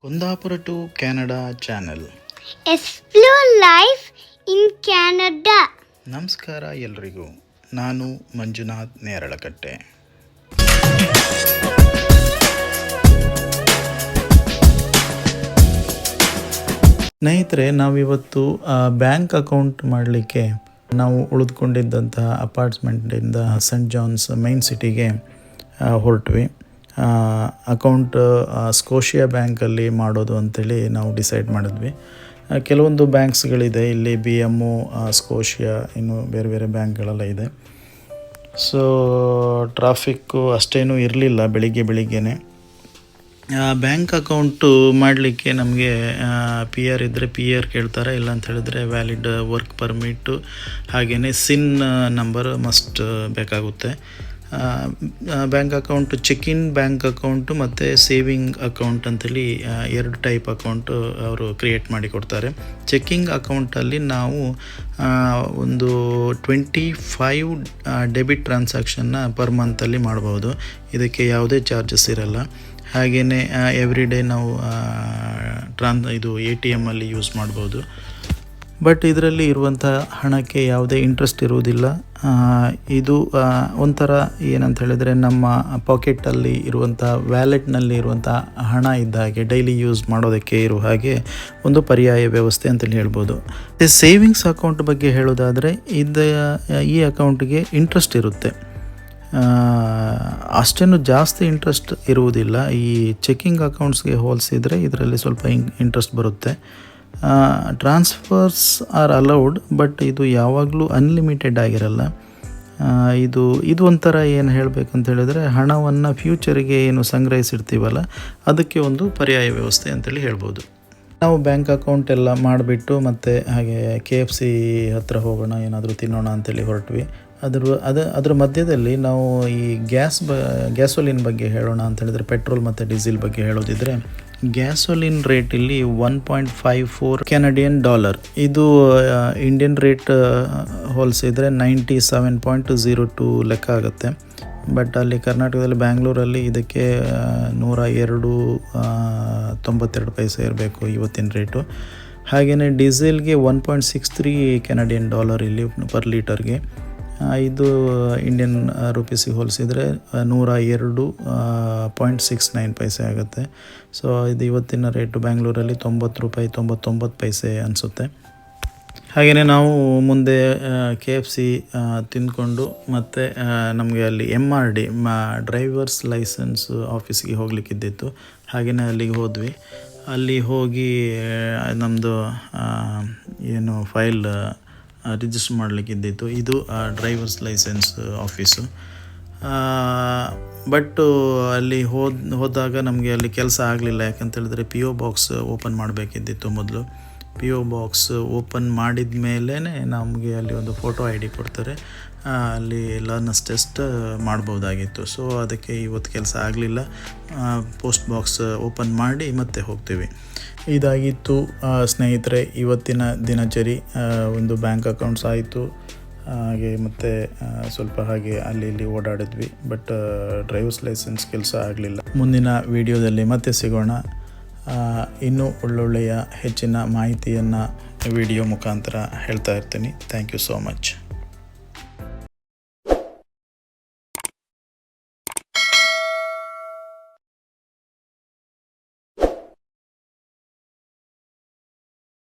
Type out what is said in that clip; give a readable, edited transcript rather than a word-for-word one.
Kundapura to Canada channel explore life in Canada. ನಮಸ್ಕಾರ ಎಲ್ರಿಗೂ. ನಾನು ಮಂಜುನಾಥ್ ನೇರಳಕಟ್ಟೆ. ಸ್ನೇಹಿತರೆ, ನಾವಿವತ್ತು ಬ್ಯಾಂಕ್ ಅಕೌಂಟ್ ಮಾಡಲಿಕ್ಕೆ ನಾವು ಉಳಿದುಕೊಂಡಿದ್ದಂತಹ ಅಪಾರ್ಟ್ಮೆಂಟಿಂದ ಸೆಂಟ್ ಜಾನ್ಸ್ ಮೈನ್ ಸಿಟಿಗೆ ಹೊರಟ್ವಿ. ಅಕೌಂಟ್ ಸ್ಕೋಷಿಯಾ ಬ್ಯಾಂಕಲ್ಲಿ ಮಾಡೋದು ಅಂಥೇಳಿ ನಾವು ಡಿಸೈಡ್ ಮಾಡಿದ್ವಿ. ಕೆಲವೊಂದು ಬ್ಯಾಂಕ್ಸ್ಗಳಿದೆ ಇಲ್ಲಿ, BMO, ಸ್ಕೋಷಿಯಾ, ಇನ್ನು ಬೇರೆ ಬೇರೆ ಬ್ಯಾಂಕ್ಗಳೆಲ್ಲ ಇದೆ. ಸೊ ಟ್ರಾಫಿಕ್ಕು ಅಷ್ಟೇನೂ ಇರಲಿಲ್ಲ ಬೆಳಿಗ್ಗೆನೇ. ಬ್ಯಾಂಕ್ ಅಕೌಂಟು ಮಾಡಲಿಕ್ಕೆ ನಮಗೆ PR ಇದ್ದರೆ PR ಕೇಳ್ತಾರೆ, ಇಲ್ಲ ಅಂತ ಹೇಳಿದ್ರೆ ವ್ಯಾಲಿಡ್ ವರ್ಕ್ ಪರ್ಮಿಟ್ಟು, ಹಾಗೆಯೇ SIN ನಂಬರ್ ಮಸ್ಟ್ ಬೇಕಾಗುತ್ತೆ. ಬ್ಯಾಂಕ್ ಅಕೌಂಟು ಚೆಕ್-ಇನ್ ಬ್ಯಾಂಕ್ ಅಕೌಂಟು ಮತ್ತು ಸೇವಿಂಗ್ ಅಕೌಂಟ್ ಅಂತೇಳಿ ಎರಡು ಟೈಪ್ ಅಕೌಂಟು ಅವರು ಕ್ರಿಯೇಟ್ ಮಾಡಿ ಕೊಡ್ತಾರೆ. ಚೆಕ್ಕಿಂಗ್ ಅಕೌಂಟಲ್ಲಿ ನಾವು ಒಂದು 25 ಡೆಬಿಟ್ ಟ್ರಾನ್ಸಾಕ್ಷನ್ನ ಪರ್ ಮಂತಲ್ಲಿ ಮಾಡ್ಬೋದು. ಇದಕ್ಕೆ ಯಾವುದೇ ಚಾರ್ಜಸ್ ಇರಲ್ಲ. ಹಾಗೆಯೇ ಎವ್ರಿ ಡೇ ನಾವು ಇದು ATM ಅಲ್ಲಿ ಯೂಸ್ ಮಾಡ್ಬೋದು. ಬಟ್ ಇದರಲ್ಲಿ ಇರುವಂಥ ಹಣಕ್ಕೆ ಯಾವುದೇ ಇಂಟ್ರೆಸ್ಟ್ ಇರುವುದಿಲ್ಲ. ಇದು ಒಂಥರ ಏನಂತ ಹೇಳಿದರೆ, ನಮ್ಮ ಪಾಕೆಟಲ್ಲಿ ಇರುವಂಥ ವ್ಯಾಲೆಟ್ನಲ್ಲಿ ಇರುವಂಥ ಹಣ ಇದ್ದ ಹಾಗೆ, ಡೈಲಿ ಯೂಸ್ ಮಾಡೋದಕ್ಕೆ ಇರುವ ಹಾಗೆ ಒಂದು ಪರ್ಯಾಯ ವ್ಯವಸ್ಥೆ ಅಂತೇಳಿ ಹೇಳ್ಬೋದು. ಸೇವಿಂಗ್ಸ್ ಅಕೌಂಟ್ ಬಗ್ಗೆ ಹೇಳೋದಾದರೆ, ಈ ಅಕೌಂಟ್ಗೆ ಇಂಟ್ರೆಸ್ಟ್ ಇರುತ್ತೆ. ಅಷ್ಟೇನು ಜಾಸ್ತಿ ಇಂಟ್ರೆಸ್ಟ್ ಇರುವುದಿಲ್ಲ. ಈ ಚೆಕ್ಕಿಂಗ್ ಅಕೌಂಟ್ಸ್ಗೆ ಹೋಲಿಸಿದರೆ ಇದರಲ್ಲಿ ಸ್ವಲ್ಪ ಇಂಟ್ರೆಸ್ಟ್ ಬರುತ್ತೆ. ಟ್ರಾನ್ಸ್ಫರ್ಸ್ ಆರ್ ಅಲೌಡ್, ಬಟ್ ಇದು ಯಾವಾಗಲೂ ಅನ್ಲಿಮಿಟೆಡ್ ಆಗಿರಲ್ಲ. ಇದು ಒಂಥರ ಏನು ಹೇಳಬೇಕಂತ ಹೇಳಿದರೆ, ಹಣವನ್ನು ಫ್ಯೂಚರಿಗೆ ಏನು ಸಂಗ್ರಹಿಸಿರ್ತೀವಲ್ಲ, ಅದಕ್ಕೆ ಒಂದು ಪರ್ಯಾಯ ವ್ಯವಸ್ಥೆ ಅಂತೇಳಿ ಹೇಳ್ಬೋದು. ನಾವು ಬ್ಯಾಂಕ್ ಅಕೌಂಟ್ ಎಲ್ಲ ಮಾಡಿಬಿಟ್ಟು ಮತ್ತು ಹಾಗೆ KFC ಹತ್ರ ಹೋಗೋಣ, ಏನಾದರೂ ತಿನ್ನೋಣ ಅಂತೇಳಿ ಹೊರಟ್ವಿ. ಅದರ ಮಧ್ಯದಲ್ಲಿ ನಾವು ಈ ಗ್ಯಾಸೋಲಿನ್ ಬಗ್ಗೆ ಹೇಳೋಣ ಅಂತ ಹೇಳಿದರೆ, ಪೆಟ್ರೋಲ್ ಮತ್ತು ಡೀಸೆಲ್ ಬಗ್ಗೆ ಹೇಳೋದಿದ್ರೆ, ಗ್ಯಾಸೋಲಿನ್ ರೇಟ್ ಇಲ್ಲಿ $1.54 ಕೆನಡಿಯನ್. ಇದು ಇಂಡಿಯನ್ ರೇಟ್ ಹೋಲಿಸಿದರೆ 97.02 ಲೆಕ್ಕ ಆಗುತ್ತೆ. ಬಟ್ ಅಲ್ಲಿ ಕರ್ನಾಟಕದಲ್ಲಿ ಬ್ಯಾಂಗ್ಳೂರಲ್ಲಿ ಇದಕ್ಕೆ 102.92 ಪೈಸೆ ಇರಬೇಕು ಇವತ್ತಿನ ರೇಟು. ಹಾಗೆಯೇ ಡೀಸೆಲ್ಗೆ $1.63 ಕೆನಡಿಯನ್ ಇಲ್ಲಿ ಪರ್ ಲೀಟರ್ಗೆ. ಇದು ಇಂಡಿಯನ್ ರುಪೀಸಿಗೆ ಹೋಲಿಸಿದರೆ 102.69 ಪೈಸೆ ಆಗುತ್ತೆ. ಸೊ ಇದು ಇವತ್ತಿನ ರೇಟು ಬ್ಯಾಂಗ್ಳೂರಲ್ಲಿ $90.99 ಅನಿಸುತ್ತೆ. ಹಾಗೆಯೇ ನಾವು ಮುಂದೆ KFC ತಿಂದ್ಕೊಂಡು ಮತ್ತು ನಮಗೆ ಅಲ್ಲಿ MRD ಡ್ರೈವರ್ಸ್ ಲೈಸೆನ್ಸ್ ಆಫೀಸಿಗೆ ಹೋಗಲಿಕ್ಕಿದ್ದಿತ್ತು. ಹಾಗೆಯೇ ಅಲ್ಲಿಗೆ ಹೋದ್ವಿ. ಅಲ್ಲಿ ಹೋಗಿ ನಮ್ಮದು ಏನು ಫೈಲ್ ರಿಜಿಸ್ಟರ್ ಮಾಡಲಿಕ್ಕಿದ್ದಿತ್ತು. ಇದು ಡ್ರೈವರ್ಸ್ ಲೈಸೆನ್ಸ್ ಆಫೀಸು. ಬಟ್ಟು ಅಲ್ಲಿ ಹೋದಾಗ ನಮಗೆ ಅಲ್ಲಿ ಕೆಲಸ ಆಗಲಿಲ್ಲ. ಯಾಕಂತೇಳಿದ್ರೆ PO ಬಾಕ್ಸ್ ಓಪನ್ ಮಾಡಬೇಕಿದ್ದಿತ್ತು ಮೊದಲು. PO ಬಾಕ್ಸ್ ಓಪನ್ ಮಾಡಿದ ಮೇಲೇ ನಮಗೆ ಅಲ್ಲಿ ಒಂದು ಫೋಟೋ ID ಕೊಡ್ತಾರೆ. ಅಲ್ಲಿ ಲರ್ನರ್ಸ್ ಟೆಸ್ಟ್ ಮಾಡ್ಬೋದಾಗಿತ್ತು. ಸೊ ಅದಕ್ಕೆ ಇವತ್ತು ಕೆಲಸ ಆಗಲಿಲ್ಲ. ಪೋಸ್ಟ್ ಬಾಕ್ಸ್ ಓಪನ್ ಮಾಡಿ ಮತ್ತೆ ಹೋಗ್ತೀವಿ. ಇದಾಗಿತ್ತು ಸ್ನೇಹಿತರೆ ಇವತ್ತಿನ ದಿನಚರಿ. ಒಂದು ಬ್ಯಾಂಕ್ ಅಕೌಂಟ್ಸ್ ಆಯಿತು, ಹಾಗೆ ಮತ್ತು ಸ್ವಲ್ಪ ಹಾಗೆ ಅಲ್ಲಿ ಇಲ್ಲಿ ಓಡಾಡಿದ್ವಿ. ಬಟ್ ಡ್ರೈವರ್ಸ್ ಲೈಸೆನ್ಸ್ ಕೆಲಸ ಆಗಲಿಲ್ಲ. ಮುಂದಿನ ವಿಡಿಯೋದಲ್ಲಿ ಮತ್ತೆ ಸಿಗೋಣ. ಇನ್ನೂ ಒಳ್ಳೊಳ್ಳೆಯ ಹೆಚ್ಚಿನ ಮಾಹಿತಿಯನ್ನು ವಿಡಿಯೋ ಮುಖಾಂತರ ಹೇಳ್ತಾ ಇರ್ತೀನಿ. Thank you so much.